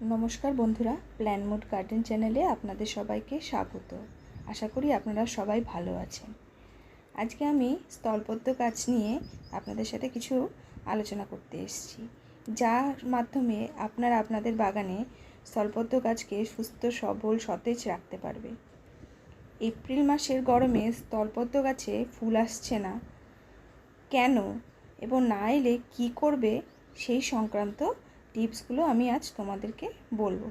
নমস্কার বন্ধুরা, plan mood garden চ্যানেলে আপনাদের সবাইকে স্বাগত। আশা করি আপনারা সবাই ভালো আছেন। আজকে আমি স্থলপদ্ম গাছ নিয়ে আপনাদের সাথে কিছু আলোচনা করতে এসেছি, যার মাধ্যমে আপনারা আপনাদের বাগানে স্থলপদ্ম গাছকে সুস্থ সবল সতেজ রাখতে পারবে। এপ্রিল মাসের গরমে স্থলপদ্ম গাছে ফুল আসছে না কেন এবং না এলে কী করবে, সেই সংক্রান্ত টিপসগুলো আমি আজ তোমাদেরকে বলবো।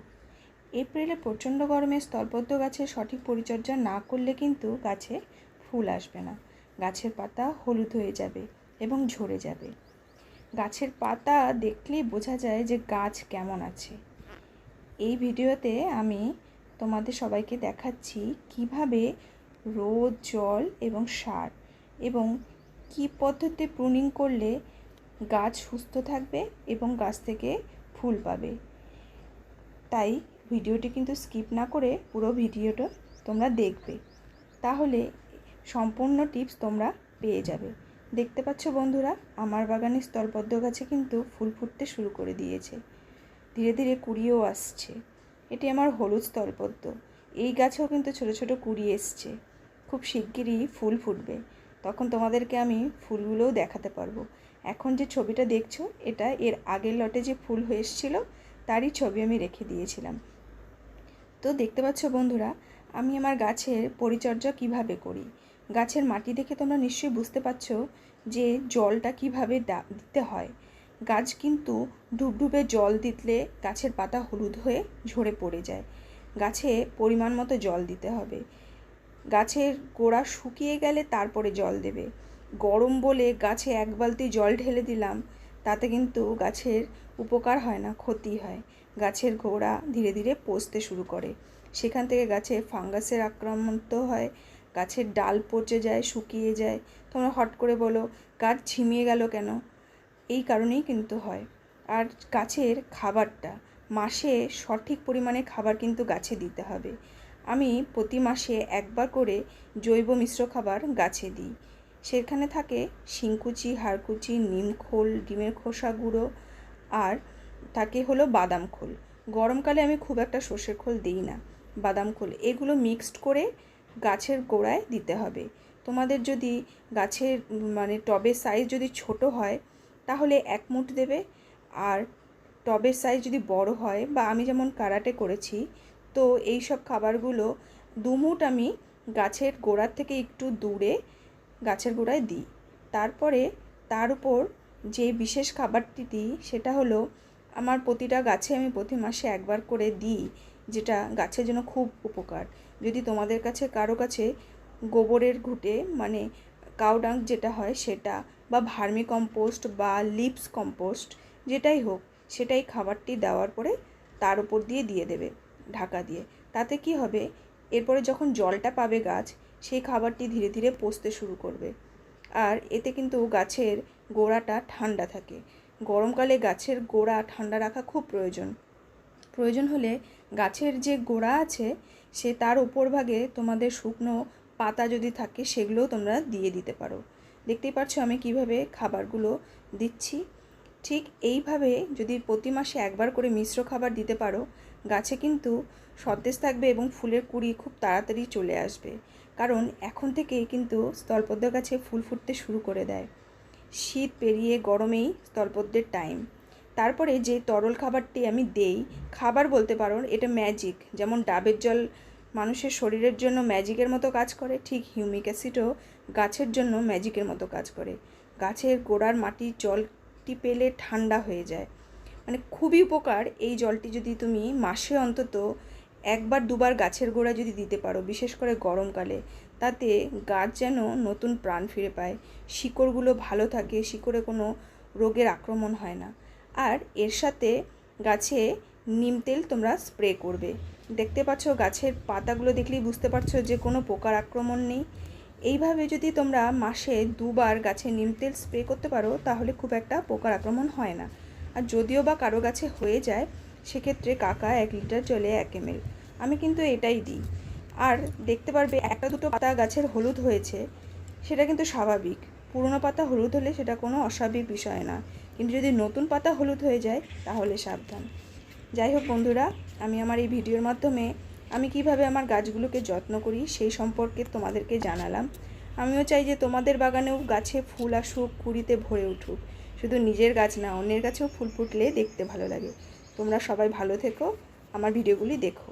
এপ্রিলে প্রচণ্ড গরমে স্থলপদ্ম গাছের সঠিক পরিচর্যা না করলে কিন্তু গাছে ফুল আসবে না। গাছের পাতা হলুদ হয়ে যাবে এবং ঝরে যাবে। গাছের পাতা দেখলেই বোঝা যায় যে গাছ কেমন আছে। এই ভিডিওতে আমি তোমাদের সবাইকে দেখাচ্ছি কিভাবে রোদ, জল এবং সার এবং কী পদ্ধতিতে প্রুনিং করলে গাছ সুস্থ থাকবে এবং গাছ থেকে ফুল পাবে। তাই ভিডিওটি কিন্তু স্কিপ না করে পুরো ভিডিওটা তোমরা দেখবে, তাহলে সম্পূর্ণ টিপস তোমরা পেয়ে যাবে। দেখতে পাচ্ছ বন্ধুরা, আমার বাগানে স্থলপদ্ম গাছে কিন্তু ফুল ফুটতে শুরু করে দিয়েছে, ধীরে ধীরে কুড়িয়েও আসছে। এটি আমার হলুদ স্থলপদ্ম। এই গাছেও কিন্তু ছোট ছোট কুড়ি এসছে, খুব শিগগিরই ফুল ফুটবে, তখন তোমাদেরকে আমি ফুলগুলোও দেখাতে পারবো। এখন যে ছবিটা দেখছো, এটা এর আগের লটে যে ফুল হয়ে এসেছিলো তারই ছবি আমি রেখে দিয়েছিলাম। তো দেখতে পাচ্ছ বন্ধুরা, আমি আমার গাছের পরিচর্যা কিভাবে করি। গাছের মাটি দেখে তোমরা নিশ্চয়ই বুঝতে পারছো যে জলটা কিভাবে দিতে হয়। গাছ কিন্তু ডুবডুবে জল দিলে গাছের পাতা হলুদ হয়ে ঝরে পড়ে যায়। গাছে পরিমাণ মতো জল দিতে হবে। গাছের গোড়া শুকিয়ে গেলে তারপরে জল দেবে। গরম বলে গাছে এক বালতি জল ঢেলে দিলাম, তাতে কিন্তু গাছের উপকার হয় না, ক্ষতি হয়। গাছের গোড়া ধীরে ধীরে পচতে শুরু করে, সেখান থেকে গাছে ফাঙ্গাসের আক্রান্ত হয়, গাছের ডাল পচে যায়, শুকিয়ে যায়। তোমরা হট করে বলো গাছ ঝিমিয়ে গেল কেন? এই কারণেই কিন্তু হয়। আর গাছের খাবারটা মাসে সঠিক পরিমাণে খাবার কিন্তু গাছে দিতে হবে। আমি প্রতি মাসে একবার করে জৈব মিশ্র খাবার গাছে দিই। সেখানে থাকে শিংকুচি, হাড়কুচি, নিমখোল, ডিমের খোসা গুঁড়ো, আর থাকে হলো বাদাম খোল। গরমকালে আমি খুব একটা সর্ষের খোল দিই না, বাদাম খোল এগুলো মিক্সড করে গাছের গোড়ায় দিতে হবে। তোমাদের যদি গাছের টবের সাইজ যদি ছোট হয় তাহলে 1 মুঠ দেবে, আর টবের সাইজ যদি বড় হয় বা আমি যেমন কারাটে করেছি, তো এই সব খাবারগুলো 2 মুঠ আমি গাছের গোড়ার থেকে একটু দূরে গাছের গোড়ায় দিই। তারপরে তার উপর যে বিশেষ খাবারটি দিই সেটা হলো, আমার প্রতিটা গাছে আমি প্রতি মাসে একবার করে দিই, যেটা গাছের জন্য খুব উপকার। যদি তোমাদের কাছে কারো কাছে গোবরের ঘুঁটে কাউ ডাং যেটা হয় সেটা, বা ভার্মি কম্পোস্ট বা লিপস কম্পোস্ট যেটাই হোক, সেটাই খাবারটি দেওয়ার পরে তার উপর দিয়ে দেবে ঢাকা দিয়ে। তাতে কি হবে, এরপরে যখন জলটা পাবে গাছ, সেই খাবারটি ধীরে ধীরে পচতে শুরু করবে। আর এতে কিন্তু গাছের গোড়াটা ঠান্ডা থাকে। গরমকালে গাছের গোড়া ঠান্ডা রাখা খুব প্রয়োজন হলে গাছের যে গোড়া আছে সে তার উপর ভাগে তোমাদের শুকনো পাতা যদি থাকে সেগুলোও তোমরা দিয়ে দিতে পারো। দেখতেই পাচ্ছ আমি কিভাবে খাবারগুলো দিচ্ছি। ঠিক এইভাবে যদি প্রতি মাসে একবার করে মিশ্র খাবার দিতে পারো, গাছে কিন্তু সতেজ থাকবে এবং ফুলের কুঁড়ি খুব তাড়াতাড়ি চলে আসবে। কারণ এখন থেকেই কিন্তু স্থলপদ্ম গাছে ফুল ফুটতে শুরু করে দেয়। শীত পেরিয়ে গরমেই স্থলপদ্মের টাইম। তারপরে যে তরল খাবারটি আমি দেই, খাবার বলতে পারো, এটা ম্যাজিক। যেমন ডাবের জল মানুষের শরীরের জন্য ম্যাজিকের মতো কাজ করে, ঠিক হিউমিক অ্যাসিডও গাছের জন্য ম্যাজিকের মতো কাজ করে। গাছের গোড়ার মাটির জলটি পেলে ঠান্ডা হয়ে যায়, খুবই উপকার। এই জলটি যদি তুমি মাসে অন্তত 1-2 বার গাছের গোড়া যদি দিতে পারো, বিশেষ করে গরমকালে, তাতে গাছ যেন নতুন প্রাণ ফিরে পায়, শিকড়গুলো ভালো থাকে, শিকড়ে কোনো রোগের আক্রমণ হয় না। আর এর সাথে গাছে নিম তেল তোমরা স্প্রে করবে। দেখতে পাচ্ছ গাছের পাতাগুলো দেখলেই বুঝতে পারছো যে কোনো পোকার আক্রমণ নেই। এইভাবে যদি তোমরা মাসে 2 বার গাছে নিম তেল স্প্রে করতে পারো, তাহলে খুব একটা পোকার আক্রমণ হয় না। আর যদিও বা কারো গাছে হয়ে যায়, সেক্ষেত্রে কাকা 1 লিটার জলে 1 ml, আমি কিন্তু এটাই দিই। আর দেখতে পারবে 1-2 পাতা গাছের হলুদ হয়েছে, সেটা কিন্তু স্বাভাবিক। পুরনো পাতা হলুদ হলে সেটা কোনো অস্বাভাবিক বিষয় না, কিন্তু যদি নতুন পাতা হলুদ হয়ে যায় তাহলে সাবধান। যাই হোক বন্ধুরা, আমি আমার এই ভিডিওর মাধ্যমে আমি কিভাবে আমার গাছগুলোকে যত্ন করি সেই সম্পর্কে তোমাদেরকে জানালাম। আমিও চাই যে তোমাদের বাগানেও গাছে ফুল আসুক, কুড়িতে ভরে উঠুক। শুধু নিজের গাছ না, অন্যের গাছেও ফুল ফুটলে দেখতে ভালো লাগে। তোমরা সবাই ভালো থেকো, আমার ভিডিওগুলি দেখো।